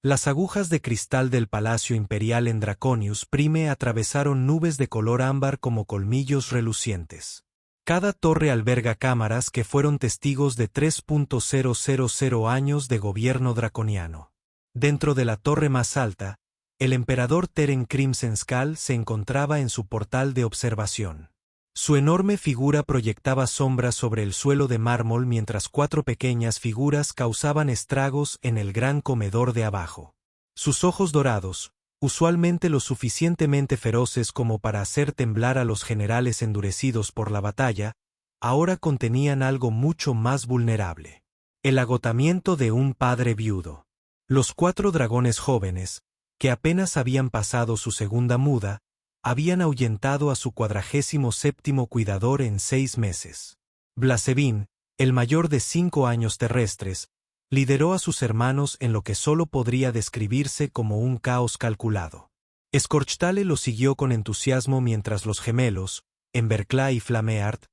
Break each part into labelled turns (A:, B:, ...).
A: Las agujas de cristal del Palacio Imperial en Draconius Prime atravesaron nubes de color ámbar como colmillos relucientes. Cada torre alberga cámaras que fueron testigos de 3.000 años de gobierno draconiano. Dentro de la torre más alta, el emperador Teren Crimson Skull se encontraba en su portal de observación. Su enorme figura proyectaba sombras sobre el suelo de mármol mientras 4 pequeñas figuras causaban estragos en el gran comedor de abajo. Sus ojos dorados, usualmente lo suficientemente feroces como para hacer temblar a los generales endurecidos por la batalla, ahora contenían algo mucho más vulnerable. El agotamiento de un padre viudo. Los 4 dragones jóvenes, que apenas habían pasado su segunda muda, habían ahuyentado a su 47º cuidador en 6 meses. Blasevin, el mayor de 5 años terrestres, lideró a sus hermanos en lo que solo podría describirse como un caos calculado. Scorchtale lo siguió con entusiasmo mientras los gemelos, Embercla y Flameart,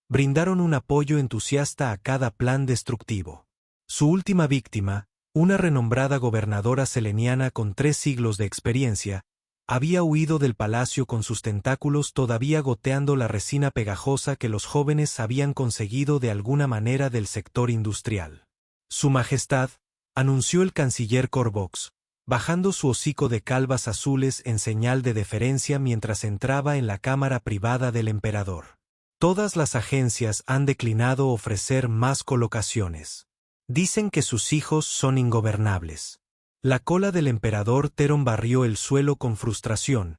A: brindaron un apoyo entusiasta a cada plan destructivo. Su última víctima, una renombrada gobernadora seleniana con 3 siglos de experiencia, había huido del palacio con sus tentáculos todavía goteando la resina pegajosa que los jóvenes habían conseguido de alguna manera del sector industrial. Su Majestad, anunció el canciller Corvox, bajando su hocico de calvas azules en señal de deferencia mientras entraba en la cámara privada del emperador. Todas las agencias han declinado ofrecer más colocaciones. Dicen que sus hijos son ingobernables. La cola del emperador Teron barrió el suelo con frustración,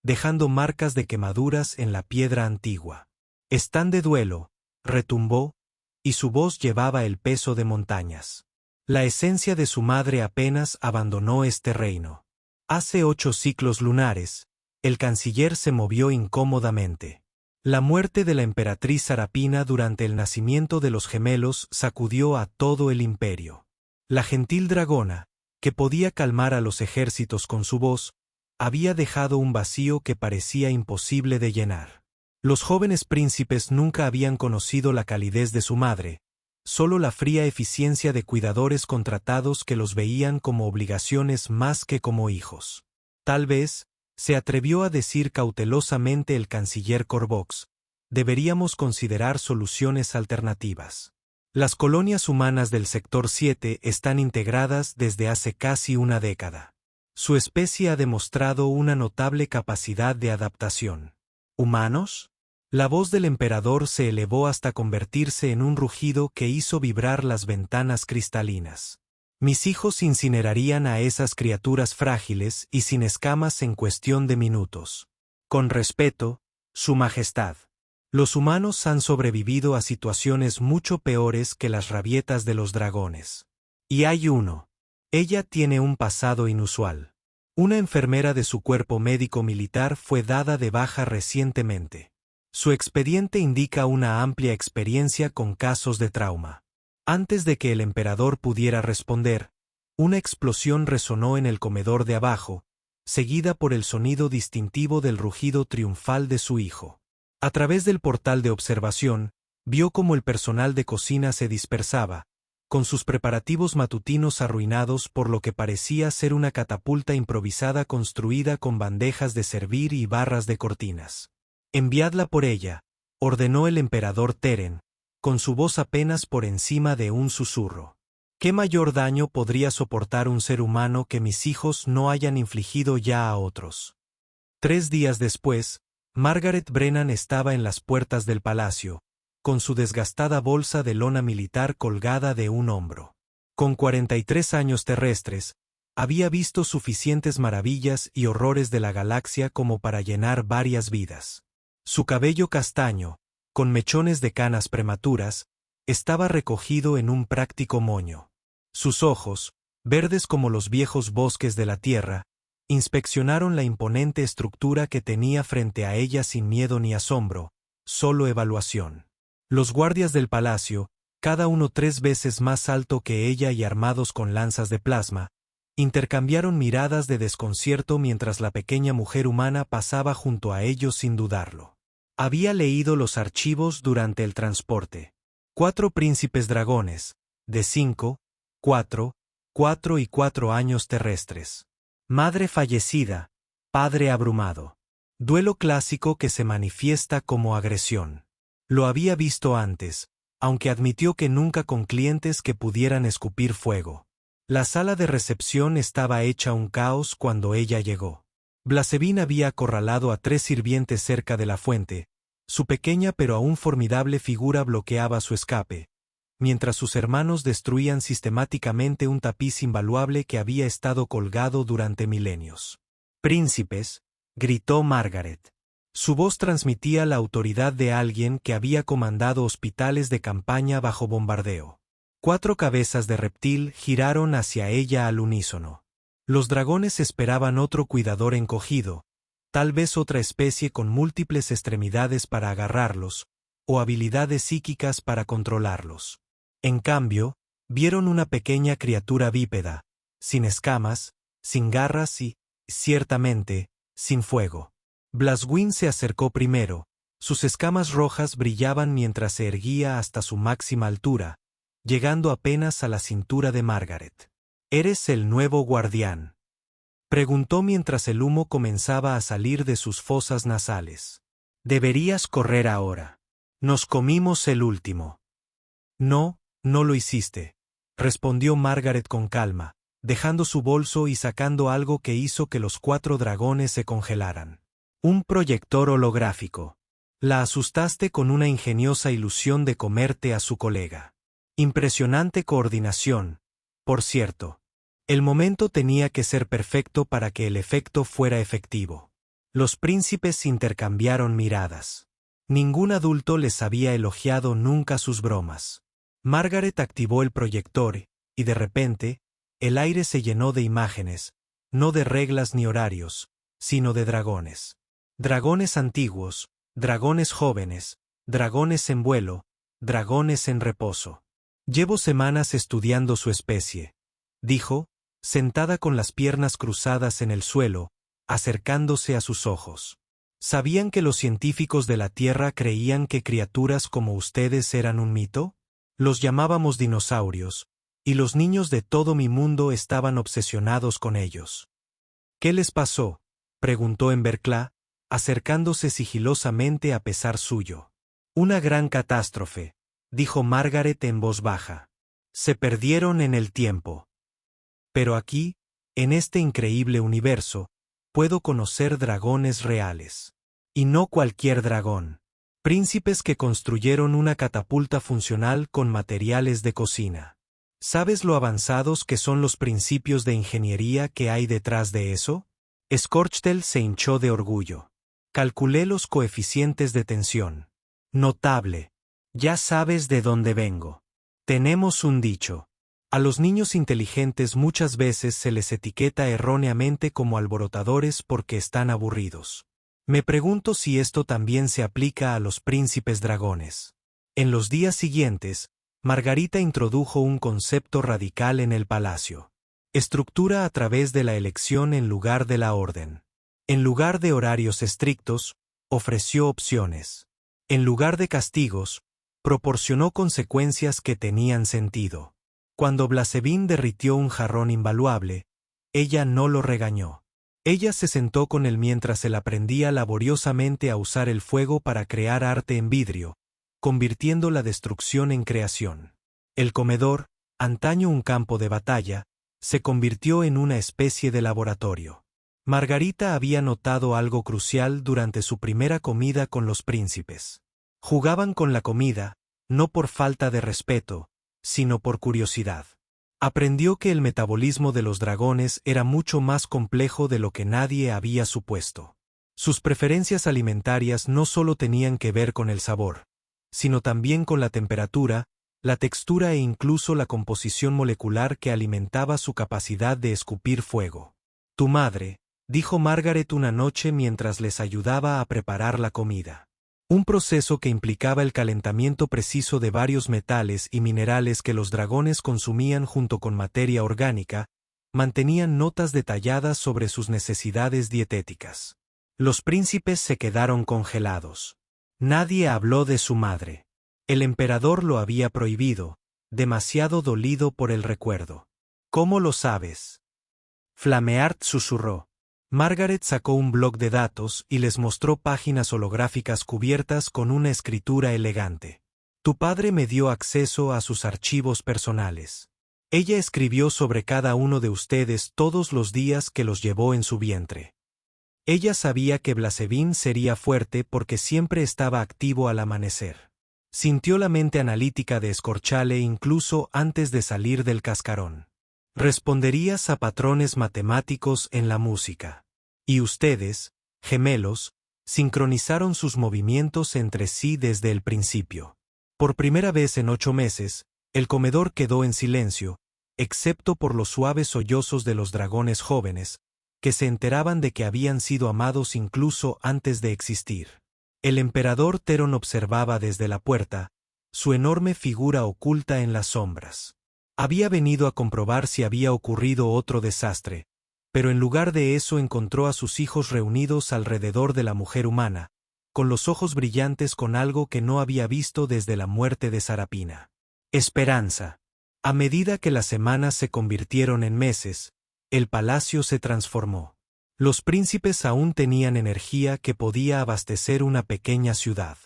A: dejando marcas de quemaduras en la piedra antigua. Están de duelo, retumbó, y su voz llevaba el peso de montañas. La esencia de su madre apenas abandonó este reino. Hace 8 ciclos lunares, el canciller se movió incómodamente. La muerte de la emperatriz Sarapina durante el nacimiento de los gemelos sacudió a todo el imperio. La gentil dragona, que podía calmar a los ejércitos con su voz, había dejado un vacío que parecía imposible de llenar. Los jóvenes príncipes nunca habían conocido la calidez de su madre, solo la fría eficiencia de cuidadores contratados que los veían como obligaciones más que como hijos. Tal vez, se atrevió a decir cautelosamente el canciller Corvox, deberíamos considerar soluciones alternativas. Las colonias humanas del Sector 7 están integradas desde hace casi una década. Su especie ha demostrado una notable capacidad de adaptación. ¿Humanos? La voz del emperador se elevó hasta convertirse en un rugido que hizo vibrar las ventanas cristalinas. Mis hijos incinerarían a esas criaturas frágiles y sin escamas en cuestión de minutos. Con respeto, Su Majestad. Los humanos han sobrevivido a situaciones mucho peores que las rabietas de los dragones. Y hay uno. Ella tiene un pasado inusual. Una enfermera de su cuerpo médico militar fue dada de baja recientemente. Su expediente indica una amplia experiencia con casos de trauma. Antes de que el emperador pudiera responder, una explosión resonó en el comedor de abajo, seguida por el sonido distintivo del rugido triunfal de su hijo. A través del portal de observación, vio cómo el personal de cocina se dispersaba, con sus preparativos matutinos arruinados por lo que parecía ser una catapulta improvisada construida con bandejas de servir y barras de cortinas. Enviadla por ella, ordenó el emperador Teren, con su voz apenas por encima de un susurro. ¿Qué mayor daño podría soportar un ser humano que mis hijos no hayan infligido ya a otros? 3 días después, Margaret Brennan estaba en las puertas del palacio, con su desgastada bolsa de lona militar colgada de un hombro. Con 43 años terrestres, había visto suficientes maravillas y horrores de la galaxia como para llenar varias vidas. Su cabello castaño, con mechones de canas prematuras, estaba recogido en un práctico moño. Sus ojos, verdes como los viejos bosques de la tierra, inspeccionaron la imponente estructura que tenía frente a ella sin miedo ni asombro, solo evaluación. Los guardias del palacio, cada uno 3 veces más alto que ella y armados con lanzas de plasma, intercambiaron miradas de desconcierto mientras la pequeña mujer humana pasaba junto a ellos sin dudarlo. Había leído los archivos durante el transporte. 4 príncipes dragones, de 5, 4, 4 y 4 años terrestres. Madre fallecida, padre abrumado. Duelo clásico que se manifiesta como agresión. Lo había visto antes, aunque admitió que nunca con clientes que pudieran escupir fuego. La sala de recepción estaba hecha un caos cuando ella llegó. Blasevin había acorralado a 3 sirvientes cerca de la fuente. Su pequeña pero aún formidable figura bloqueaba su escape, mientras sus hermanos destruían sistemáticamente un tapiz invaluable que había estado colgado durante milenios. «Príncipes», gritó Margaret. Su voz transmitía la autoridad de alguien que había comandado hospitales de campaña bajo bombardeo. 4 cabezas de reptil giraron hacia ella al unísono. Los dragones esperaban otro cuidador encogido, tal vez otra especie con múltiples extremidades para agarrarlos, o habilidades psíquicas para controlarlos. En cambio, vieron una pequeña criatura bípeda, sin escamas, sin garras y, ciertamente, sin fuego. Blaswin se acercó primero. Sus escamas rojas brillaban mientras se erguía hasta su máxima altura, llegando apenas a la cintura de Margaret. «¿Eres el nuevo guardián?», preguntó mientras el humo comenzaba a salir de sus fosas nasales. «Deberías correr ahora. Nos comimos el último». «No, no lo hiciste», respondió Margaret con calma, dejando su bolso y sacando algo que hizo que los 4 dragones se congelaran. Un proyector holográfico. La asustaste con una ingeniosa ilusión de comerte a su colega. Impresionante coordinación, por cierto. El momento tenía que ser perfecto para que el efecto fuera efectivo. Los príncipes intercambiaron miradas. Ningún adulto les había elogiado nunca sus bromas. Margaret activó el proyector, y de repente, el aire se llenó de imágenes, no de reglas ni horarios, sino de dragones. Dragones antiguos, dragones jóvenes, dragones en vuelo, dragones en reposo. «Llevo semanas estudiando su especie», dijo, sentada con las piernas cruzadas en el suelo, acercándose a sus ojos. «¿Sabían que los científicos de la Tierra creían que criaturas como ustedes eran un mito? Los llamábamos dinosaurios, y los niños de todo mi mundo estaban obsesionados con ellos». «¿Qué les pasó?», preguntó Embercla, acercándose sigilosamente a pesar suyo. «Una gran catástrofe», dijo Margaret en voz baja. «Se perdieron en el tiempo. Pero aquí, en este increíble universo, puedo conocer dragones reales. Y no cualquier dragón. Príncipes que construyeron una catapulta funcional con materiales de cocina. ¿Sabes lo avanzados que son los principios de ingeniería que hay detrás de eso?» Scorchtel se hinchó de orgullo. «Calculé los coeficientes de tensión. Notable. Ya sabes de dónde vengo. Tenemos un dicho. A los niños inteligentes muchas veces se les etiqueta erróneamente como alborotadores porque están aburridos. Me pregunto si esto también se aplica a los príncipes dragones». En los días siguientes, Margarita introdujo un concepto radical en el palacio. Estructura a través de la elección en lugar de la orden. En lugar de horarios estrictos, ofreció opciones. En lugar de castigos, proporcionó consecuencias que tenían sentido. Cuando Blasevin derritió un jarrón invaluable, ella no lo regañó. Ella se sentó con él mientras él aprendía laboriosamente a usar el fuego para crear arte en vidrio, convirtiendo la destrucción en creación. El comedor, antaño un campo de batalla, se convirtió en una especie de laboratorio. Margarita había notado algo crucial durante su primera comida con los príncipes. Jugaban con la comida, no por falta de respeto, sino por curiosidad. Aprendió que el metabolismo de los dragones era mucho más complejo de lo que nadie había supuesto. Sus preferencias alimentarias no solo tenían que ver con el sabor, sino también con la temperatura, la textura e incluso la composición molecular que alimentaba su capacidad de escupir fuego. «Tu madre», dijo Margaret una noche mientras les ayudaba a preparar la comida. Un proceso que implicaba el calentamiento preciso de varios metales y minerales que los dragones consumían junto con materia orgánica, mantenían notas detalladas sobre sus necesidades dietéticas. Los príncipes se quedaron congelados. Nadie habló de su madre. El emperador lo había prohibido, demasiado dolido por el recuerdo. ¿Cómo lo sabes? Flameart susurró. Margaret sacó un bloc de datos y les mostró páginas holográficas cubiertas con una escritura elegante. Tu padre me dio acceso a sus archivos personales. Ella escribió sobre cada uno de ustedes todos los días que los llevó en su vientre. Ella sabía que Blasevin sería fuerte porque siempre estaba activo al amanecer. Sintió la mente analítica de Escorchale incluso antes de salir del cascarón. Responderías a patrones matemáticos en la música. Y ustedes, gemelos, sincronizaron sus movimientos entre sí desde el principio. Por primera vez en 8 meses, el comedor quedó en silencio, excepto por los suaves sollozos de los dragones jóvenes, que se enteraban de que habían sido amados incluso antes de existir. El emperador Teron observaba desde la puerta, su enorme figura oculta en las sombras. Había venido a comprobar si había ocurrido otro desastre, pero en lugar de eso encontró a sus hijos reunidos alrededor de la mujer humana, con los ojos brillantes con algo que no había visto desde la muerte de Sarapina. Esperanza. A medida que las semanas se convirtieron en meses, el palacio se transformó. Los príncipes aún tenían energía que podía abastecer una pequeña ciudad.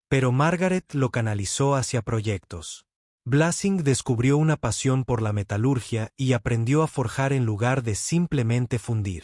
A: Pero Margaret lo canalizó hacia proyectos. Blasing descubrió una pasión por la metalurgia y aprendió a forjar en lugar de simplemente fundir.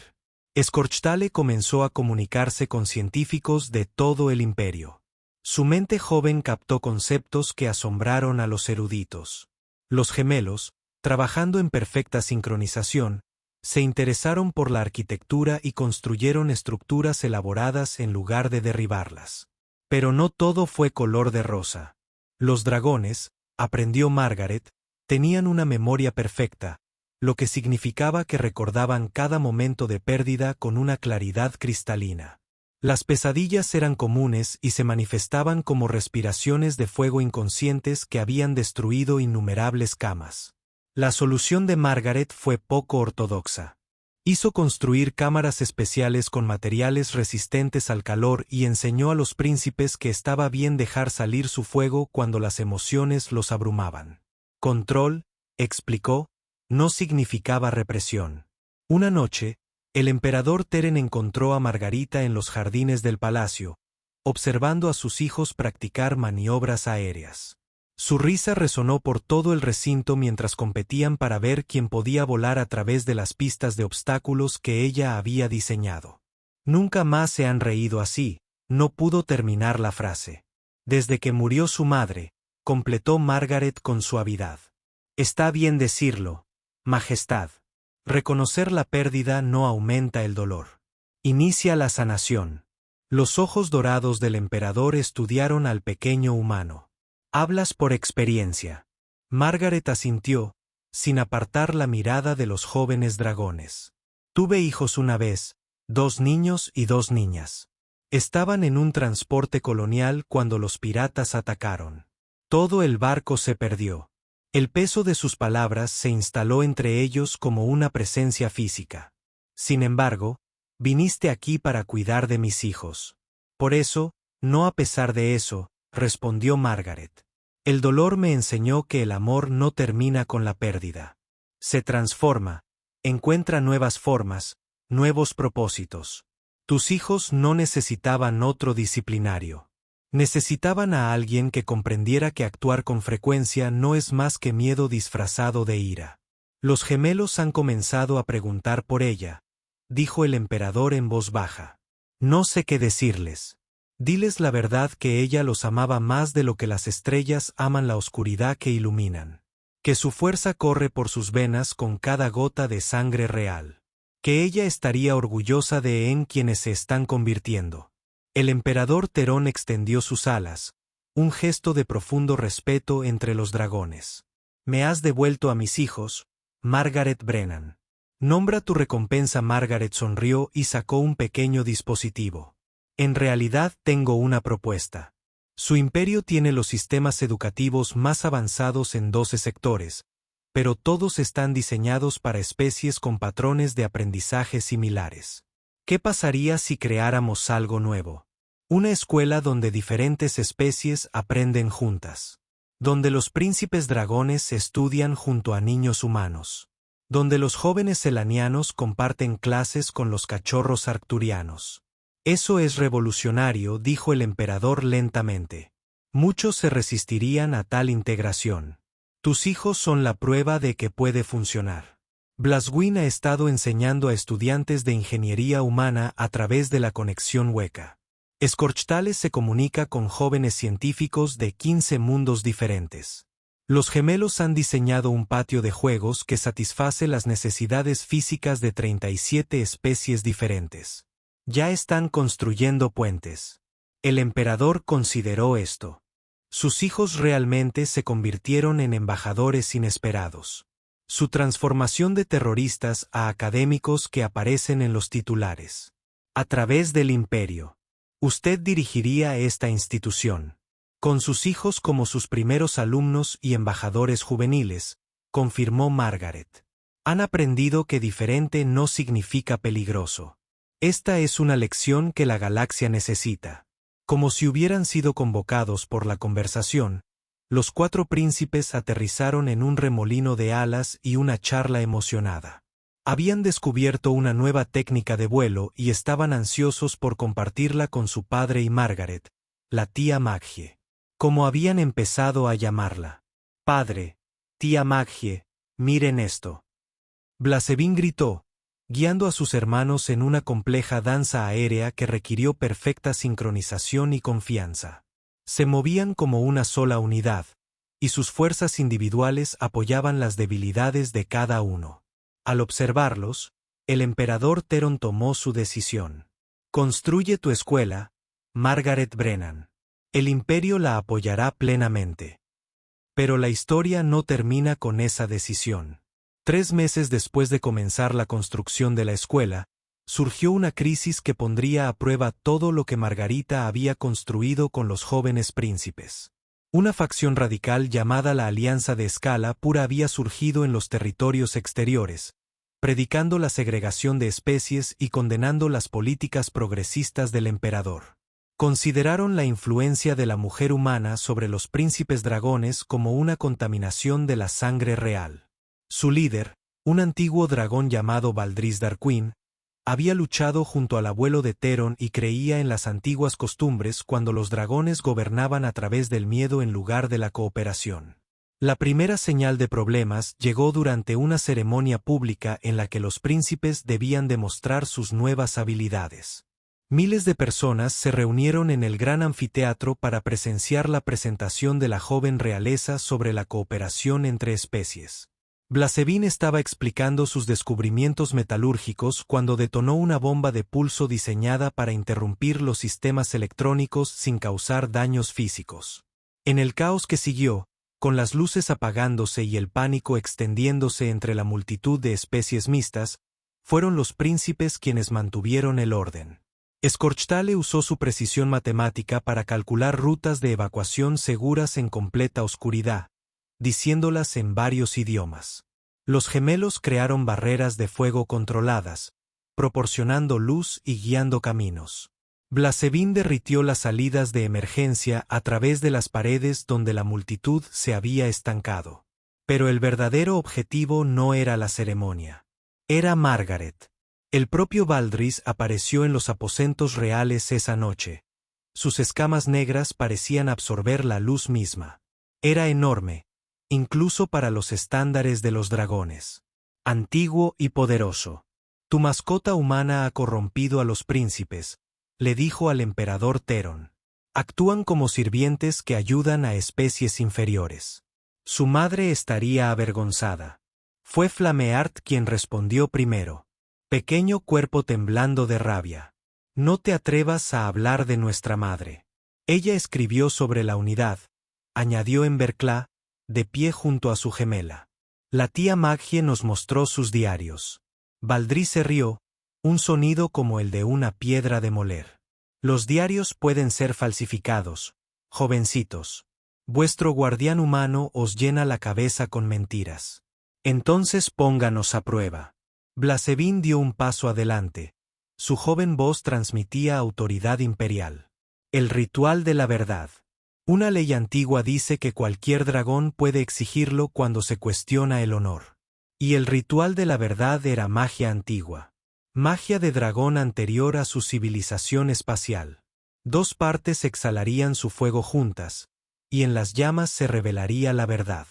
A: Escorchtale comenzó a comunicarse con científicos de todo el imperio. Su mente joven captó conceptos que asombraron a los eruditos. Los gemelos, trabajando en perfecta sincronización, se interesaron por la arquitectura y construyeron estructuras elaboradas en lugar de derribarlas. Pero no todo fue color de rosa. Los dragones, aprendió Margaret, tenían una memoria perfecta, lo que significaba que recordaban cada momento de pérdida con una claridad cristalina. Las pesadillas eran comunes y se manifestaban como respiraciones de fuego inconscientes que habían destruido innumerables camas. La solución de Margaret fue poco ortodoxa. Hizo construir cámaras especiales con materiales resistentes al calor y enseñó a los príncipes que estaba bien dejar salir su fuego cuando las emociones los abrumaban. Control, explicó, no significaba represión. Una noche, el emperador Teren encontró a Margarita en los jardines del palacio, observando a sus hijos practicar maniobras aéreas. Su risa resonó por todo el recinto mientras competían para ver quién podía volar a través de las pistas de obstáculos que ella había diseñado. Nunca más se han reído así, no pudo terminar la frase. Desde que murió su madre, completó Margaret con suavidad. Está bien decirlo, Majestad. Reconocer la pérdida no aumenta el dolor. Inicia la sanación. Los ojos dorados del emperador estudiaron al pequeño humano. Hablas por experiencia. Margaret asintió, sin apartar la mirada de los jóvenes dragones. Tuve hijos una vez, 2 niños y 2 niñas. Estaban en un transporte colonial cuando los piratas atacaron. Todo el barco se perdió. El peso de sus palabras se instaló entre ellos como una presencia física. Sin embargo, viniste aquí para cuidar de mis hijos. Por eso, no a pesar de eso, respondió Margaret. El dolor me enseñó que el amor no termina con la pérdida. Se transforma, encuentra nuevas formas, nuevos propósitos. Tus hijos no necesitaban otro disciplinario. Necesitaban a alguien que comprendiera que actuar con frecuencia no es más que miedo disfrazado de ira. Los gemelos han comenzado a preguntar por ella, dijo el emperador en voz baja. No sé qué decirles. Diles la verdad que ella los amaba más de lo que las estrellas aman la oscuridad que iluminan. Que su fuerza corre por sus venas con cada gota de sangre real. Que ella estaría orgullosa de en quienes se están convirtiendo. El emperador Terón extendió sus alas, un gesto de profundo respeto entre los dragones. Me has devuelto a mis hijos, Margaret Brennan. Nombra tu recompensa. Margaret sonrió y sacó un pequeño dispositivo. En realidad tengo una propuesta. Su imperio tiene los sistemas educativos más avanzados en 12 sectores, pero todos están diseñados para especies con patrones de aprendizaje similares. ¿Qué pasaría si creáramos algo nuevo? Una escuela donde diferentes especies aprenden juntas. Donde los príncipes dragones estudian junto a niños humanos. donde los jóvenes selanianos comparten clases con los cachorros arcturianos. Eso es revolucionario, dijo el emperador lentamente. Muchos se resistirían a tal integración. Tus hijos son la prueba de que puede funcionar. Blaswin ha estado enseñando a estudiantes de ingeniería humana a través de la conexión hueca. Scorchtales se comunica con jóvenes científicos de 15 mundos diferentes. Los gemelos han diseñado un patio de juegos que satisface las necesidades físicas de 37 especies diferentes. Ya están construyendo puentes. El emperador consideró esto. Sus hijos realmente se convirtieron en embajadores inesperados. Su transformación de terroristas a académicos que aparecen en los titulares. A través del imperio. Usted dirigiría esta institución. Con sus hijos como sus primeros alumnos y embajadores juveniles, confirmó Margaret. Han aprendido que diferente no significa peligroso. Esta es una lección que la galaxia necesita. Como si hubieran sido convocados por la conversación, los 4 príncipes aterrizaron en un remolino de alas y una charla emocionada. Habían descubierto una nueva técnica de vuelo y estaban ansiosos por compartirla con su padre y Margaret, la tía Maggie. Como habían empezado a llamarla. Padre, tía Maggie, miren esto. Blasevin gritó, guiando a sus hermanos en una compleja danza aérea que requirió perfecta sincronización y confianza. Se movían como una sola unidad, y sus fuerzas individuales apoyaban las debilidades de cada uno. Al observarlos, el emperador Teron tomó su decisión. Construye tu escuela, Margaret Brennan. El imperio la apoyará plenamente. Pero la historia no termina con esa decisión. 3 meses después de comenzar la construcción de la escuela, surgió una crisis que pondría a prueba todo lo que Margarita había construido con los jóvenes príncipes. Una facción radical llamada la Alianza de Escala Pura había surgido en los territorios exteriores, predicando la segregación de especies y condenando las políticas progresistas del emperador. Consideraron la influencia de la mujer humana sobre los príncipes dragones como una contaminación de la sangre real. Su líder, un antiguo dragón llamado Valdris Darquin, había luchado junto al abuelo de Teron y creía en las antiguas costumbres cuando los dragones gobernaban a través del miedo en lugar de la cooperación. La primera señal de problemas llegó durante una ceremonia pública en la que los príncipes debían demostrar sus nuevas habilidades. Miles de personas se reunieron en el gran anfiteatro para presenciar la presentación de la joven realeza sobre la cooperación entre especies. Blasevin estaba explicando sus descubrimientos metalúrgicos cuando detonó una bomba de pulso diseñada para interrumpir los sistemas electrónicos sin causar daños físicos. En el caos que siguió, con las luces apagándose y el pánico extendiéndose entre la multitud de especies mixtas, fueron los príncipes quienes mantuvieron el orden. Scorchtale usó su precisión matemática para calcular rutas de evacuación seguras en completa oscuridad, diciéndolas en varios idiomas. Los gemelos crearon barreras de fuego controladas, proporcionando luz y guiando caminos. Blasevin derritió las salidas de emergencia a través de las paredes donde la multitud se había estancado. Pero el verdadero objetivo no era la ceremonia. Era Margaret. El propio Valdris apareció en los aposentos reales esa noche. Sus escamas negras parecían absorber la luz misma. Era enorme, incluso para los estándares de los dragones. Antiguo y poderoso. Tu mascota humana ha corrompido a los príncipes, le dijo al emperador Teron. Actúan como sirvientes que ayudan a especies inferiores. Su madre estaría avergonzada. Fue Flameart quien respondió primero. Pequeño cuerpo temblando de rabia. No te atrevas a hablar de nuestra madre. Ella escribió sobre la unidad, añadió en Berclá, de pie junto a su gemela. La tía Maggie nos mostró sus diarios. Valdris se rió, un sonido como el de una piedra de moler. Los diarios pueden ser falsificados, jovencitos. Vuestro guardián humano os llena la cabeza con mentiras. Entonces pónganos a prueba. Blasevin dio un paso adelante. Su joven voz transmitía autoridad imperial. El ritual de la verdad. Una ley antigua dice que cualquier dragón puede exigirlo cuando se cuestiona el honor. Y el ritual de la verdad era magia antigua. Magia de dragón anterior a su civilización espacial. 2 partes exhalarían su fuego juntas, y en las llamas se revelaría la verdad.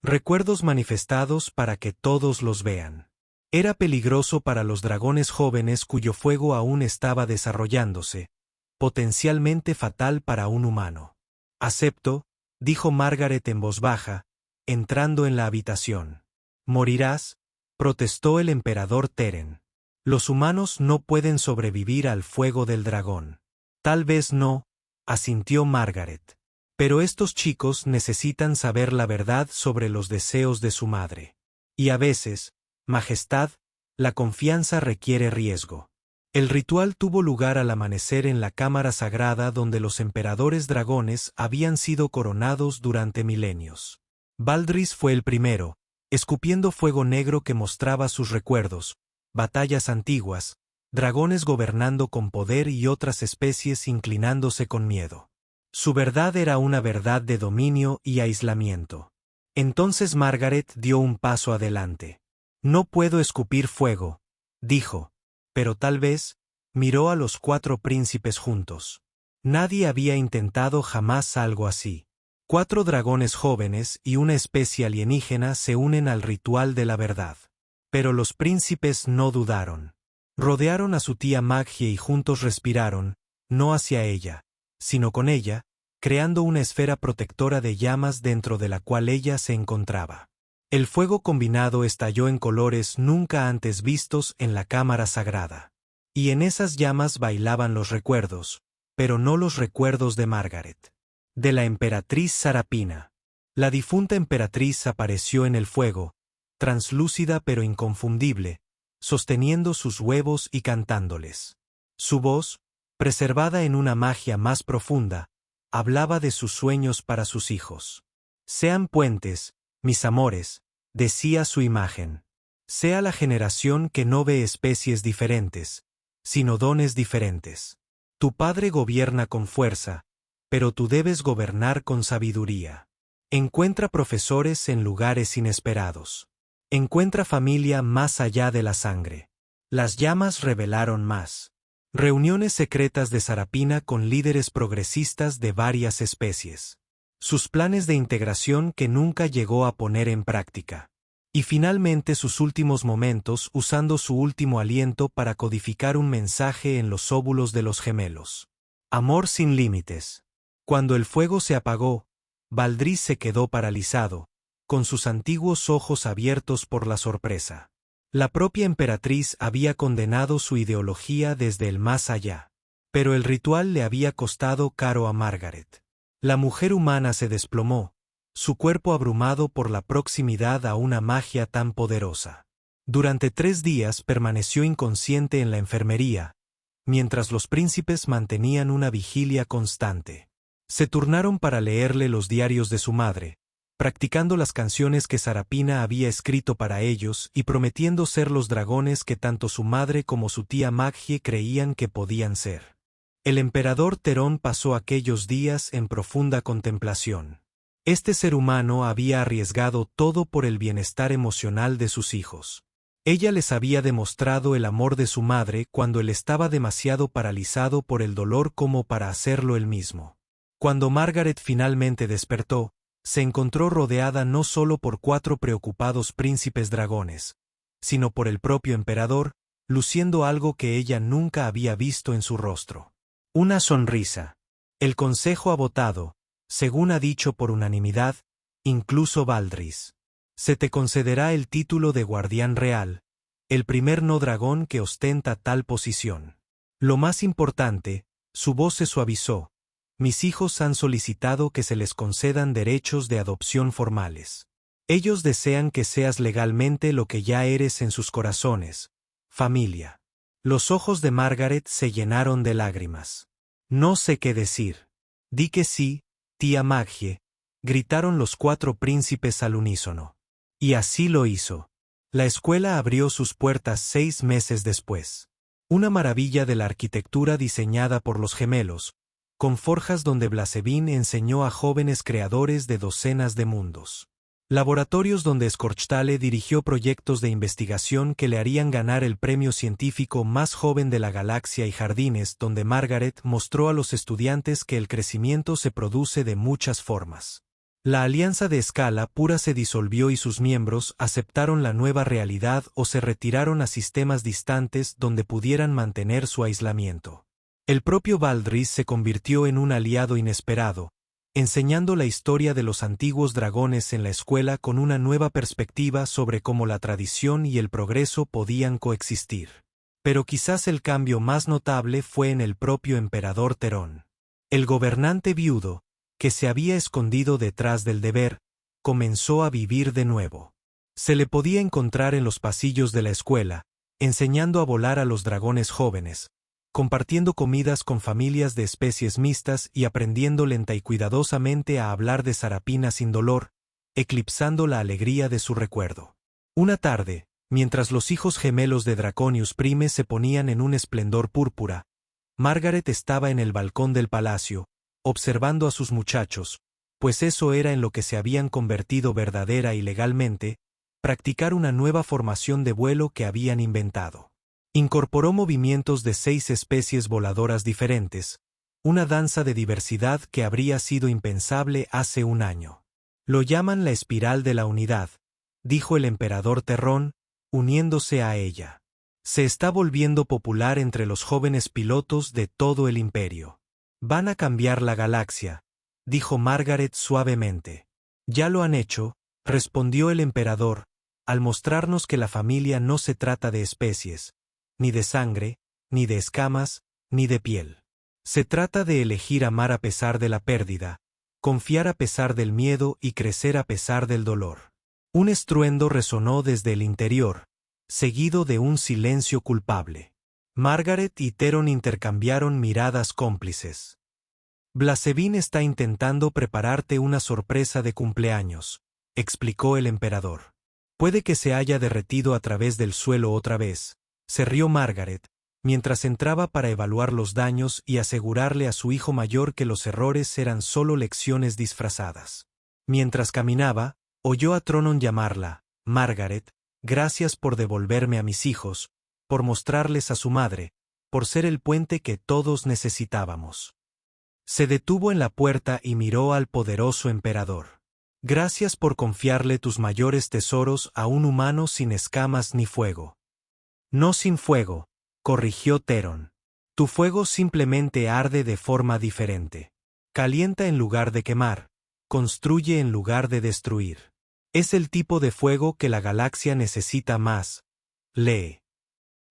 A: Recuerdos manifestados para que todos los vean. Era peligroso para los dragones jóvenes cuyo fuego aún estaba desarrollándose, potencialmente fatal para un humano. Acepto, dijo Margaret en voz baja, entrando en la habitación. Morirás, protestó el emperador Teren. Los humanos no pueden sobrevivir al fuego del dragón. Tal vez no, asintió Margaret. Pero estos chicos necesitan saber la verdad sobre los deseos de su madre. Y a veces, Majestad, la confianza requiere riesgo. El ritual tuvo lugar al amanecer en la cámara sagrada donde los emperadores dragones habían sido coronados durante milenios. Valdris fue el primero, escupiendo fuego negro que mostraba sus recuerdos, batallas antiguas, dragones gobernando con poder y otras especies inclinándose con miedo. Su verdad era una verdad de dominio y aislamiento. Entonces Margaret dio un paso adelante. No puedo escupir fuego, dijo, pero tal vez, miró a los 4 príncipes juntos. Nadie había intentado jamás algo así. 4 dragones jóvenes y una especie alienígena se unen al ritual de la verdad. Pero los príncipes no dudaron. Rodearon a su tía Magie y juntos respiraron, no hacia ella, sino con ella, creando una esfera protectora de llamas dentro de la cual ella se encontraba. El fuego combinado estalló en colores nunca antes vistos en la cámara sagrada. Y en esas llamas bailaban los recuerdos, pero no los recuerdos de Margaret. De la emperatriz Sarapina. La difunta emperatriz apareció en el fuego, translúcida pero inconfundible, sosteniendo sus huevos y cantándoles. Su voz, preservada en una magia más profunda, hablaba de sus sueños para sus hijos. Sean puentes, mis amores, decía su imagen. Sea la generación que no ve especies diferentes, sino dones diferentes. Tu padre gobierna con fuerza, pero tú debes gobernar con sabiduría. Encuentra profesores en lugares inesperados. Encuentra familia más allá de la sangre. Las llamas revelaron más. Reuniones secretas de Sarapina con líderes progresistas de varias especies. Sus planes de integración que nunca llegó a poner en práctica. Y finalmente sus últimos momentos usando su último aliento para codificar un mensaje en los óvulos de los gemelos. Amor sin límites. Cuando el fuego se apagó, Valdris se quedó paralizado, con sus antiguos ojos abiertos por la sorpresa. La propia emperatriz había condenado su ideología desde el más allá. Pero el ritual le había costado caro a Margaret. La mujer humana se desplomó, su cuerpo abrumado por la proximidad a una magia tan poderosa. Durante 3 días permaneció inconsciente en la enfermería, mientras los príncipes mantenían una vigilia constante. Se turnaron para leerle los diarios de su madre, practicando las canciones que Sarapina había escrito para ellos y prometiendo ser los dragones que tanto su madre como su tía Magie creían que podían ser. El emperador Terón pasó aquellos días en profunda contemplación. Este ser humano había arriesgado todo por el bienestar emocional de sus hijos. Ella les había demostrado el amor de su madre cuando él estaba demasiado paralizado por el dolor como para hacerlo él mismo. Cuando Margaret finalmente despertó, se encontró rodeada no solo por 4 preocupados príncipes dragones, sino por el propio emperador, luciendo algo que ella nunca había visto en su rostro. Una sonrisa. El consejo ha votado, según ha dicho por unanimidad, incluso Valdris. Se te concederá el título de guardián real, el primer no dragón que ostenta tal posición. Lo más importante, su voz se suavizó. Mis hijos han solicitado que se les concedan derechos de adopción formales. Ellos desean que seas legalmente lo que ya eres en sus corazones, familia. Los ojos de Margaret se llenaron de lágrimas. No sé qué decir. Di que sí, tía Magie, gritaron los 4 príncipes al unísono. Y así lo hizo. La escuela abrió sus puertas 6 meses después. Una maravilla de la arquitectura diseñada por los gemelos, con forjas donde Blasevin enseñó a jóvenes creadores de docenas de mundos. Laboratorios donde Skorchtale dirigió proyectos de investigación que le harían ganar el premio científico más joven de la galaxia y jardines donde Margaret mostró a los estudiantes que el crecimiento se produce de muchas formas. La alianza de escala pura se disolvió y sus miembros aceptaron la nueva realidad o se retiraron a sistemas distantes donde pudieran mantener su aislamiento. El propio Valdris se convirtió en un aliado inesperado, enseñando la historia de los antiguos dragones en la escuela con una nueva perspectiva sobre cómo la tradición y el progreso podían coexistir. Pero quizás el cambio más notable fue en el propio emperador Terón. El gobernante viudo, que se había escondido detrás del deber, comenzó a vivir de nuevo. Se le podía encontrar en los pasillos de la escuela, enseñando a volar a los dragones jóvenes, compartiendo comidas con familias de especies mixtas y aprendiendo lenta y cuidadosamente a hablar de Sarapina sin dolor, eclipsando la alegría de su recuerdo. Una tarde, mientras los hijos gemelos de Draconius Prime se ponían en un esplendor púrpura, Margaret estaba en el balcón del palacio, observando a sus muchachos, pues eso era en lo que se habían convertido verdadera y legalmente, practicar una nueva formación de vuelo que habían inventado. Incorporó movimientos de 6 especies voladoras diferentes, una danza de diversidad que habría sido impensable hace un año. Lo llaman la espiral de la unidad, dijo el emperador Terrón, uniéndose a ella. Se está volviendo popular entre los jóvenes pilotos de todo el imperio. Van a cambiar la galaxia, dijo Margaret suavemente. Ya lo han hecho, respondió el emperador, al mostrarnos que la familia no se trata de especies, ni de sangre, ni de escamas, ni de piel. Se trata de elegir amar a pesar de la pérdida, confiar a pesar del miedo y crecer a pesar del dolor. Un estruendo resonó desde el interior, seguido de un silencio culpable. Margaret y Terón intercambiaron miradas cómplices. Blasevin está intentando prepararte una sorpresa de cumpleaños, explicó el emperador. Puede que se haya derretido a través del suelo otra vez, se rió Margaret, mientras entraba para evaluar los daños y asegurarle a su hijo mayor que los errores eran solo lecciones disfrazadas. Mientras caminaba, oyó a Tronon llamarla, Margaret, gracias por devolverme a mis hijos, por mostrarles a su madre, por ser el puente que todos necesitábamos. Se detuvo en la puerta y miró al poderoso emperador. Gracias por confiarle tus mayores tesoros a un humano sin escamas ni fuego. No sin fuego, corrigió Terón. Tu fuego simplemente arde de forma diferente. Calienta en lugar de quemar, construye en lugar de destruir. Es el tipo de fuego que la galaxia necesita más. Lee.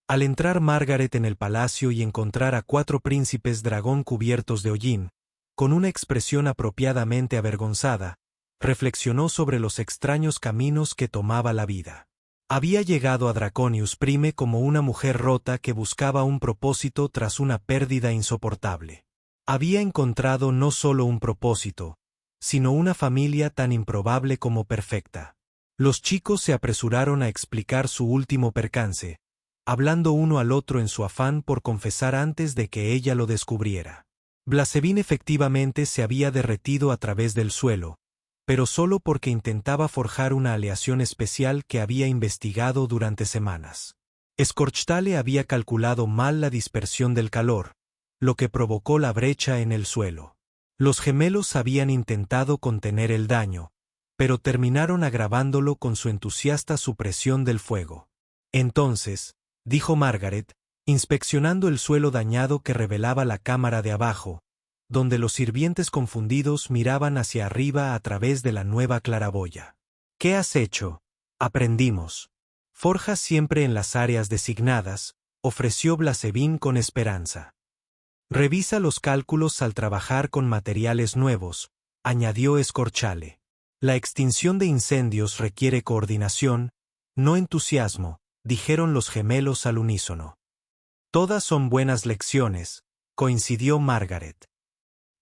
A: Al entrar Margaret en el palacio y encontrar a 4 príncipes dragón cubiertos de hollín, con una expresión apropiadamente avergonzada, reflexionó sobre los extraños caminos que tomaba la vida. Había llegado a Draconius Prime como una mujer rota que buscaba un propósito tras una pérdida insoportable. Había encontrado no solo un propósito, sino una familia tan improbable como perfecta. Los chicos se apresuraron a explicar su último percance, hablando uno al otro en su afán por confesar antes de que ella lo descubriera. Blasevin efectivamente se había derretido a través del suelo, pero solo porque intentaba forjar una aleación especial que había investigado durante semanas. Skorchtale había calculado mal la dispersión del calor, lo que provocó la brecha en el suelo. Los gemelos habían intentado contener el daño, pero terminaron agravándolo con su entusiasta supresión del fuego. Entonces, dijo Margaret, inspeccionando el suelo dañado que revelaba la cámara de abajo, donde los sirvientes confundidos miraban hacia arriba a través de la nueva claraboya. ¿Qué has hecho? Aprendimos. Forja siempre en las áreas designadas, ofreció Blasevin con esperanza. Revisa los cálculos al trabajar con materiales nuevos, añadió Skorchtale. La extinción de incendios requiere coordinación, no entusiasmo, dijeron los gemelos al unísono. Todas son buenas lecciones, coincidió Margaret.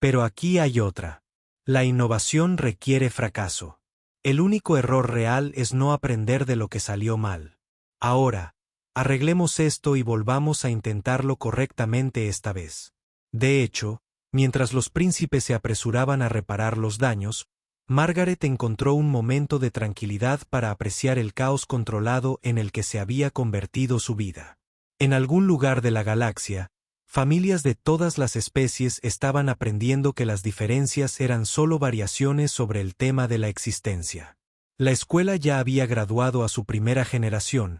A: Pero aquí hay otra. La innovación requiere fracaso. El único error real es no aprender de lo que salió mal. Ahora, arreglemos esto y volvamos a intentarlo correctamente esta vez. De hecho, mientras los príncipes se apresuraban a reparar los daños, Margaret encontró un momento de tranquilidad para apreciar el caos controlado en el que se había convertido su vida. En algún lugar de la galaxia, familias de todas las especies estaban aprendiendo que las diferencias eran solo variaciones sobre el tema de la existencia. La escuela ya había graduado a su primera generación,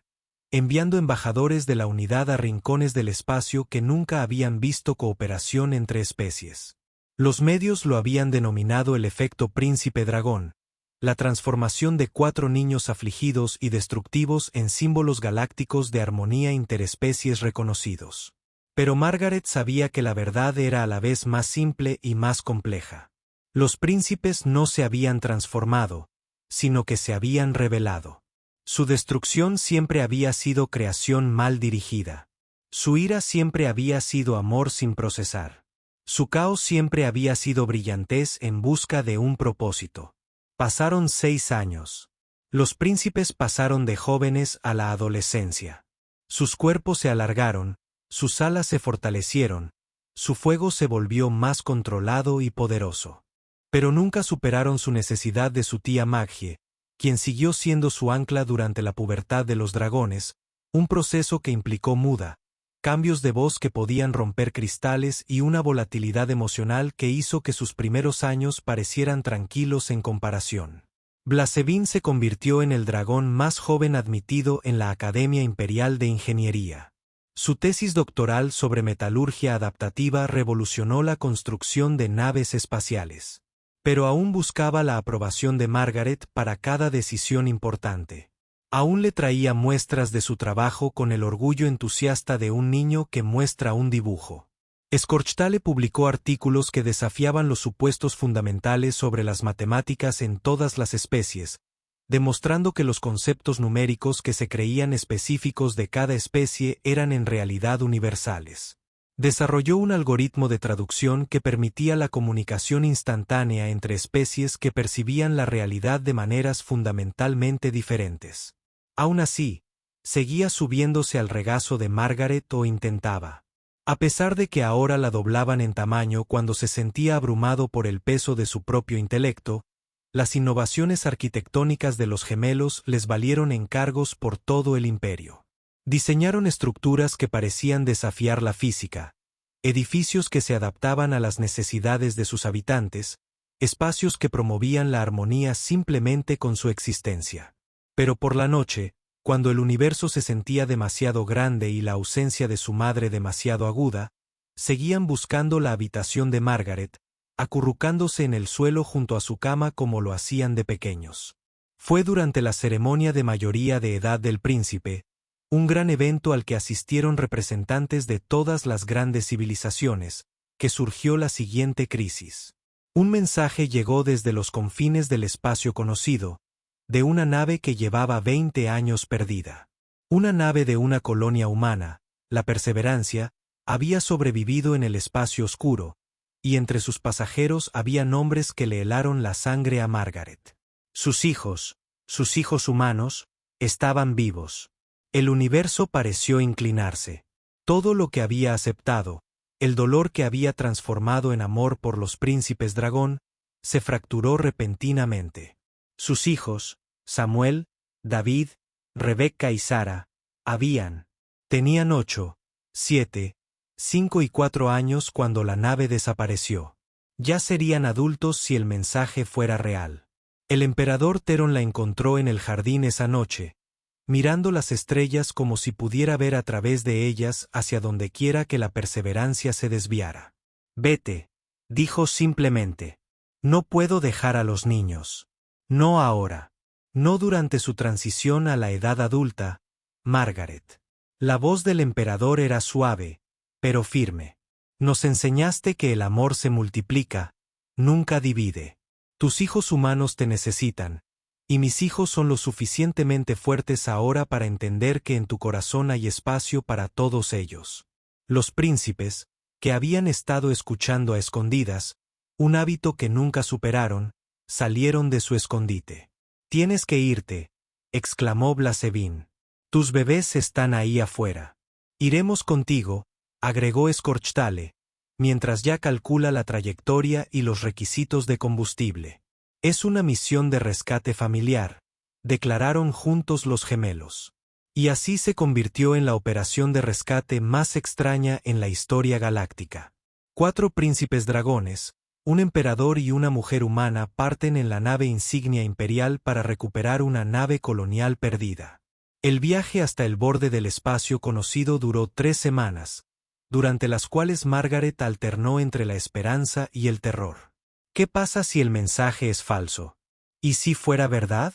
A: enviando embajadores de la unidad a rincones del espacio que nunca habían visto cooperación entre especies. Los medios lo habían denominado el efecto Príncipe Dragón, la transformación de 4 niños afligidos y destructivos en símbolos galácticos de armonía interespecies reconocidos. Pero Margaret sabía que la verdad era a la vez más simple y más compleja. Los príncipes no se habían transformado, sino que se habían rebelado. Su destrucción siempre había sido creación mal dirigida. Su ira siempre había sido amor sin procesar. Su caos siempre había sido brillantez en busca de un propósito. Pasaron 6 años. Los príncipes pasaron de jóvenes a la adolescencia. Sus cuerpos se alargaron, sus alas se fortalecieron, su fuego se volvió más controlado y poderoso. Pero nunca superaron su necesidad de su tía Magie, quien siguió siendo su ancla durante la pubertad de los dragones, un proceso que implicó muda, cambios de voz que podían romper cristales y una volatilidad emocional que hizo que sus primeros años parecieran tranquilos en comparación. Blasevin se convirtió en el dragón más joven admitido en la Academia Imperial de Ingeniería. Su tesis doctoral sobre metalurgia adaptativa revolucionó la construcción de naves espaciales. Pero aún buscaba la aprobación de Margaret para cada decisión importante. Aún le traía muestras de su trabajo con el orgullo entusiasta de un niño que muestra un dibujo. Scorchtale publicó artículos que desafiaban los supuestos fundamentales sobre las matemáticas en todas las especies, demostrando que los conceptos numéricos que se creían específicos de cada especie eran en realidad universales. Desarrolló un algoritmo de traducción que permitía la comunicación instantánea entre especies que percibían la realidad de maneras fundamentalmente diferentes. Aún así, seguía subiéndose al regazo de Margaret o intentaba. A pesar de que ahora la doblaban en tamaño cuando se sentía abrumado por el peso de su propio intelecto, las innovaciones arquitectónicas de los gemelos les valieron encargos por todo el imperio. Diseñaron estructuras que parecían desafiar la física, edificios que se adaptaban a las necesidades de sus habitantes, espacios que promovían la armonía simplemente con su existencia. Pero por la noche, cuando el universo se sentía demasiado grande y la ausencia de su madre demasiado aguda, seguían buscando la habitación de Margaret, acurrucándose en el suelo junto a su cama como lo hacían de pequeños. Fue durante la ceremonia de mayoría de edad del príncipe, un gran evento al que asistieron representantes de todas las grandes civilizaciones, que surgió la siguiente crisis. Un mensaje llegó desde los confines del espacio conocido, de una nave que llevaba 20 años perdida. Una nave de una colonia humana, la Perseverancia, había sobrevivido en el espacio oscuro, y entre sus pasajeros había nombres que le helaron la sangre a Margaret. Sus hijos humanos, estaban vivos. El universo pareció inclinarse. Todo lo que había aceptado, el dolor que había transformado en amor por los príncipes dragón, se fracturó repentinamente. Sus hijos, Samuel, David, Rebecca y Sara, tenían 8, 7, 5 y 4 años cuando la nave desapareció. Ya serían adultos si el mensaje fuera real. El emperador Teron la encontró en el jardín esa noche, mirando las estrellas como si pudiera ver a través de ellas hacia donde quiera que la Perseverancia se desviara. «Vete», dijo simplemente. «No puedo dejar a los niños. No ahora. No durante su transición a la edad adulta, Margaret». La voz del emperador era suave, pero firme. «Nos enseñaste que el amor se multiplica, nunca divide. Tus hijos humanos te necesitan, y mis hijos son lo suficientemente fuertes ahora para entender que en tu corazón hay espacio para todos ellos». Los príncipes, que habían estado escuchando a escondidas, un hábito que nunca superaron, salieron de su escondite. «Tienes que irte», exclamó Blasevin. «Tus bebés están ahí afuera». «Iremos contigo», agregó Scorchtale, mientras ya calcula la trayectoria y los requisitos de combustible. Es una misión de rescate familiar, declararon juntos los gemelos. Y así se convirtió en la operación de rescate más extraña en la historia galáctica. 4 príncipes dragones, un emperador y una mujer humana parten en la nave insignia imperial para recuperar una nave colonial perdida. El viaje hasta el borde del espacio conocido duró 3 semanas, durante las cuales Margaret alternó entre la esperanza y el terror. ¿Qué pasa si el mensaje es falso? ¿Y si fuera verdad?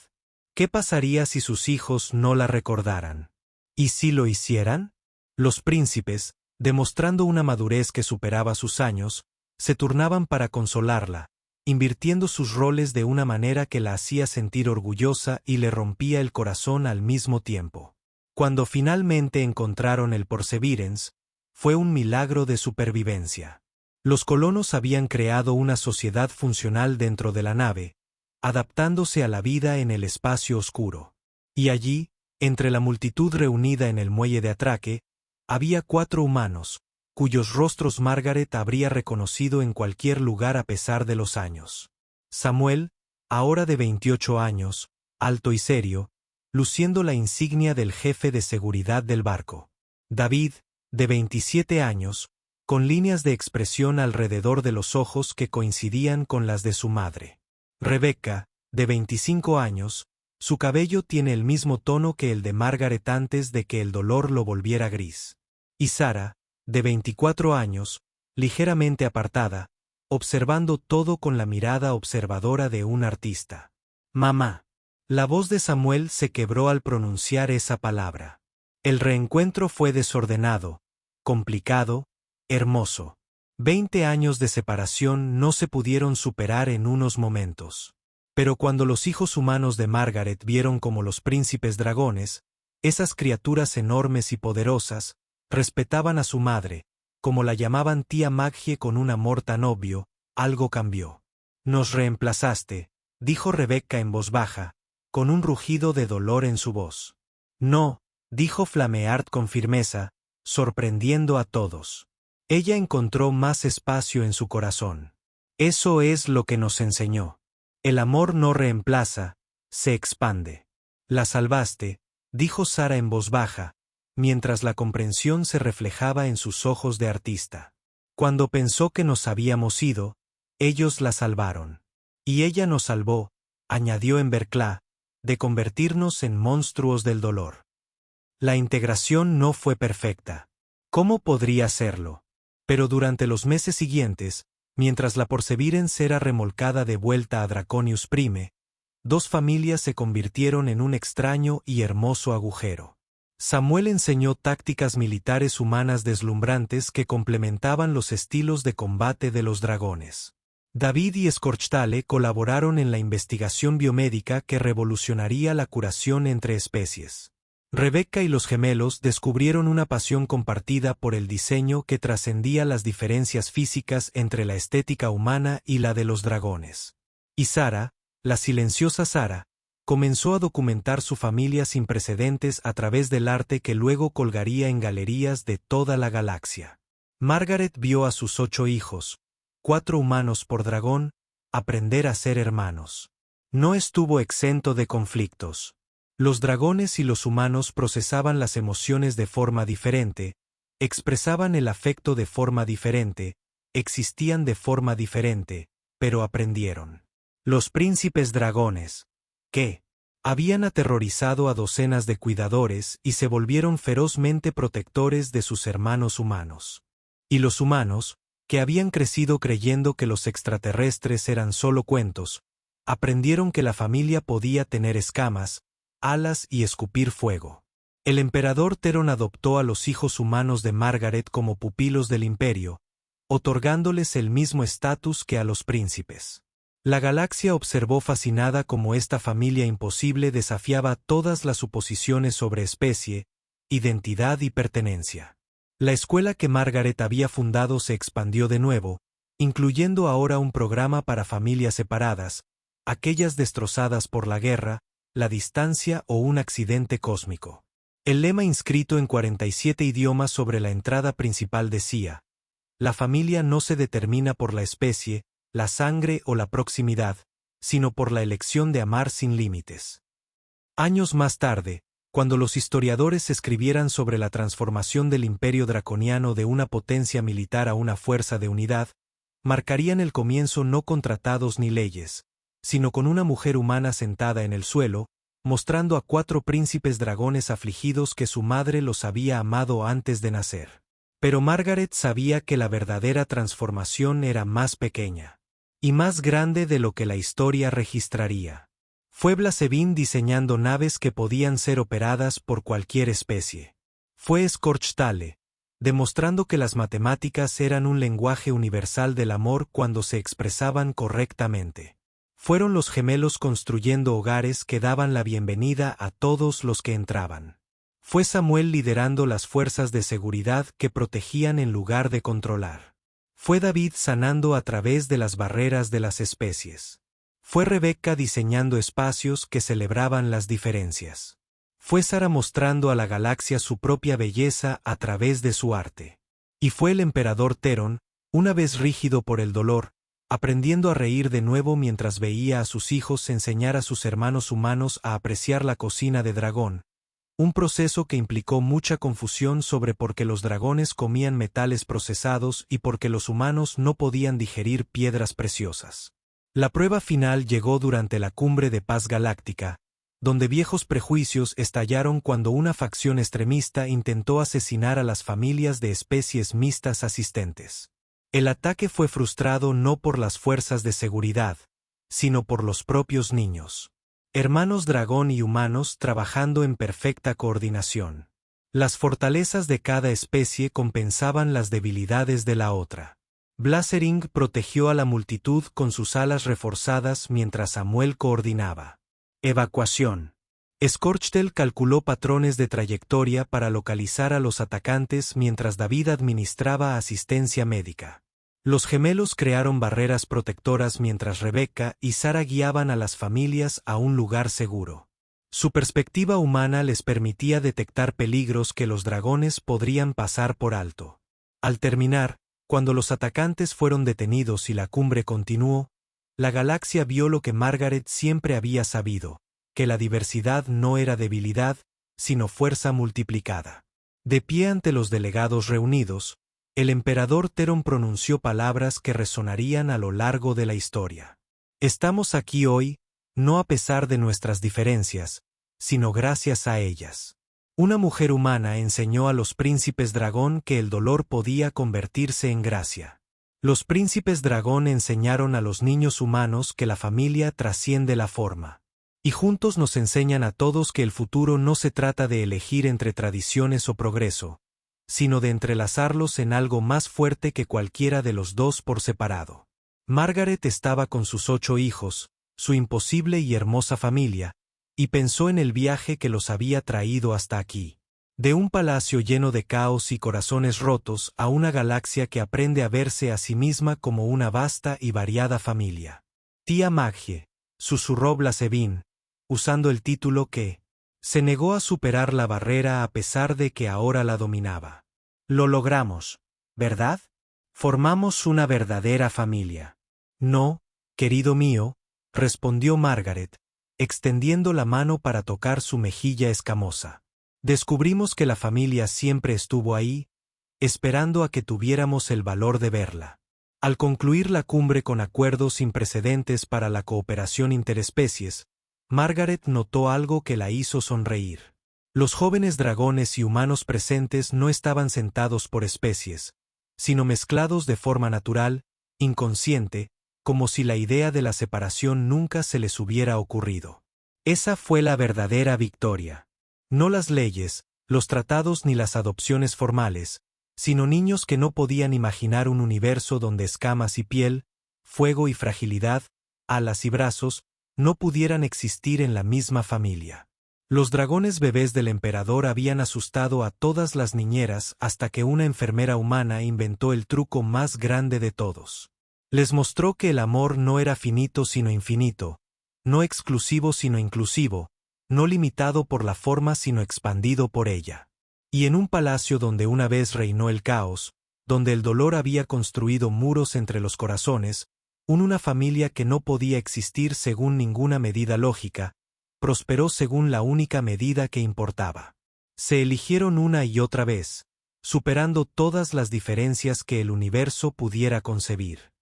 A: ¿Qué pasaría si sus hijos no la recordaran? ¿Y si lo hicieran? Los príncipes, demostrando una madurez que superaba sus años, se turnaban para consolarla, invirtiendo sus roles de una manera que la hacía sentir orgullosa y le rompía el corazón al mismo tiempo. Cuando finalmente encontraron el Perseverance, fue un milagro de supervivencia. Los colonos habían creado una sociedad funcional dentro de la nave, adaptándose a la vida en el espacio oscuro. Y allí, entre la multitud reunida en el muelle de atraque, había 4 humanos, cuyos rostros Margaret habría reconocido en cualquier lugar a pesar de los años. Samuel, ahora de 28 años, alto y serio, luciendo la insignia del jefe de seguridad del barco. David, de 27 años, con líneas de expresión alrededor de los ojos que coincidían con las de su madre. Rebecca, de 25 años, su cabello tiene el mismo tono que el de Margaret antes de que el dolor lo volviera gris. Y Sara, de 24 años, ligeramente apartada, observando todo con la mirada observadora de un artista. Mamá. La voz de Samuel se quebró al pronunciar esa palabra. El reencuentro fue desordenado, complicado, hermoso. 20 años de separación no se pudieron superar en unos momentos. Pero cuando los hijos humanos de Margaret vieron como los príncipes dragones, esas criaturas enormes y poderosas, respetaban a su madre, como la llamaban tía Maggie con un amor tan obvio, algo cambió. Nos reemplazaste, dijo Rebecca en voz baja, con un rugido de dolor en su voz. No, dijo Flameart con firmeza, sorprendiendo a todos. Ella encontró más espacio en su corazón. Eso es lo que nos enseñó. El amor no reemplaza, se expande. La salvaste, dijo Sara en voz baja, mientras la comprensión se reflejaba en sus ojos de artista. Cuando pensó que nos habíamos ido, ellos la salvaron. Y ella nos salvó, añadió en Berclá, de convertirnos en monstruos del dolor. La integración no fue perfecta. ¿Cómo podría serlo? Pero durante los meses siguientes, mientras la Perseverance era remolcada de vuelta a Draconius Prime, 2 familias se convirtieron en un extraño y hermoso agujero. Samuel enseñó tácticas militares humanas deslumbrantes que complementaban los estilos de combate de los dragones. David y Scorchtale colaboraron en la investigación biomédica que revolucionaría la curación entre especies. Rebecca y los gemelos descubrieron una pasión compartida por el diseño que trascendía las diferencias físicas entre la estética humana y la de los dragones. Y Sara, la silenciosa Sara, comenzó a documentar su familia sin precedentes a través del arte que luego colgaría en galerías de toda la galaxia. Margaret vio a sus 8 hijos, 4 humanos por dragón, aprender a ser hermanos. No estuvo exento de conflictos. Los dragones y los humanos procesaban las emociones de forma diferente, expresaban el afecto de forma diferente, existían de forma diferente, pero aprendieron. Los príncipes dragones, que habían aterrorizado a docenas de cuidadores y se volvieron ferozmente protectores de sus hermanos humanos. Y los humanos, que habían crecido creyendo que los extraterrestres eran solo cuentos, aprendieron que la familia podía tener escamas, alas y escupir fuego. El emperador Teron adoptó a los hijos humanos de Margaret como pupilos del imperio, otorgándoles el mismo estatus que a los príncipes. La galaxia observó fascinada cómo esta familia imposible desafiaba todas las suposiciones sobre especie, identidad y pertenencia. La escuela que Margaret había fundado se expandió de nuevo, incluyendo ahora un programa para familias separadas, aquellas destrozadas por la guerra, la distancia o un accidente cósmico. El lema inscrito en 47 idiomas sobre la entrada principal decía: la familia no se determina por la especie, la sangre o la proximidad, sino por la elección de amar sin límites. Años más tarde, cuando los historiadores escribieran sobre la transformación del imperio draconiano de una potencia militar a una fuerza de unidad, marcarían el comienzo no con tratados ni leyes, sino con una mujer humana sentada en el suelo, mostrando a 4 príncipes dragones afligidos que su madre los había amado antes de nacer. Pero Margaret sabía que la verdadera transformación era más pequeña y más grande de lo que la historia registraría. Fue Blasevin diseñando naves que podían ser operadas por cualquier especie. Fue Scorchtale, demostrando que las matemáticas eran un lenguaje universal del amor cuando se expresaban correctamente. Fueron los gemelos construyendo hogares que daban la bienvenida a todos los que entraban. Fue Samuel liderando las fuerzas de seguridad que protegían en lugar de controlar. Fue David sanando a través de las barreras de las especies. Fue Rebecca diseñando espacios que celebraban las diferencias. Fue Sara mostrando a la galaxia su propia belleza a través de su arte. Y fue el emperador Theron, una vez rígido por el dolor, aprendiendo a reír de nuevo mientras veía a sus hijos enseñar a sus hermanos humanos a apreciar la cocina de dragón, un proceso que implicó mucha confusión sobre por qué los dragones comían metales procesados y por qué los humanos no podían digerir piedras preciosas. La prueba final llegó durante la Cumbre de Paz Galáctica, donde viejos prejuicios estallaron cuando una facción extremista intentó asesinar a las familias de especies mixtas asistentes. El ataque fue frustrado no por las fuerzas de seguridad, sino por los propios niños. Hermanos dragón y humanos trabajando en perfecta coordinación. Las fortalezas de cada especie compensaban las debilidades de la otra. Blasering protegió a la multitud con sus alas reforzadas mientras Samuel coordinaba. Evacuación. Scorchtale calculó patrones de trayectoria para localizar a los atacantes mientras David administraba asistencia médica. Los gemelos crearon barreras protectoras mientras Rebecca y Sara guiaban a las familias a un lugar seguro. Su perspectiva humana les permitía detectar peligros que los dragones podrían pasar por alto. Al terminar, cuando los atacantes fueron detenidos y la cumbre continuó, la galaxia vio lo que Margaret siempre había sabido, que la diversidad no era debilidad, sino fuerza multiplicada. De pie ante los delegados reunidos, el emperador Theron pronunció palabras que resonarían a lo largo de la historia. Estamos aquí hoy, no a pesar de nuestras diferencias, sino gracias a ellas. Una mujer humana enseñó a los príncipes dragón que el dolor podía convertirse en gracia. Los príncipes dragón enseñaron a los niños humanos que la familia trasciende la forma. Y juntos nos enseñan a todos que el futuro no se trata de elegir entre tradiciones o progreso, sino de entrelazarlos en algo más fuerte que cualquiera de los dos por separado. Margaret estaba con sus 8 hijos, su imposible y hermosa familia, y pensó en el viaje que los había traído hasta aquí. De un palacio lleno de caos y corazones rotos a una galaxia que aprende a verse a sí misma como una vasta y variada familia. Tía Maggie, susurró Blasevin, usando el título que se negó a superar la barrera a pesar de que ahora la dominaba. Lo logramos, ¿verdad? Formamos una verdadera familia. No, querido mío, respondió Margaret, extendiendo la mano para tocar su mejilla escamosa. Descubrimos que la familia siempre estuvo ahí, esperando a que tuviéramos el valor de verla. Al concluir la cumbre con acuerdos sin precedentes para la cooperación interespecies, Margaret notó algo que la hizo sonreír. Los jóvenes dragones y humanos presentes no estaban sentados por especies, sino mezclados de forma natural, inconsciente, como si la idea de la separación nunca se les hubiera ocurrido. Esa fue la verdadera victoria. No las leyes, los tratados ni las adopciones formales, sino niños que no podían imaginar un universo donde escamas y piel, fuego y fragilidad, alas y brazos, no pudieran existir en la misma familia. Los dragones bebés del emperador habían asustado a todas las niñeras hasta que una enfermera humana inventó el truco más grande de todos. Les mostró que el amor no era finito sino infinito, no exclusivo sino inclusivo, no limitado por la forma sino expandido por ella. Y en un palacio donde una vez reinó el caos, donde el dolor había construido muros entre los corazones, Una familia que no podía existir según ninguna medida lógica, prosperó según la única medida que importaba. Se eligieron una y otra vez, superando todas las diferencias que el universo pudiera concebir.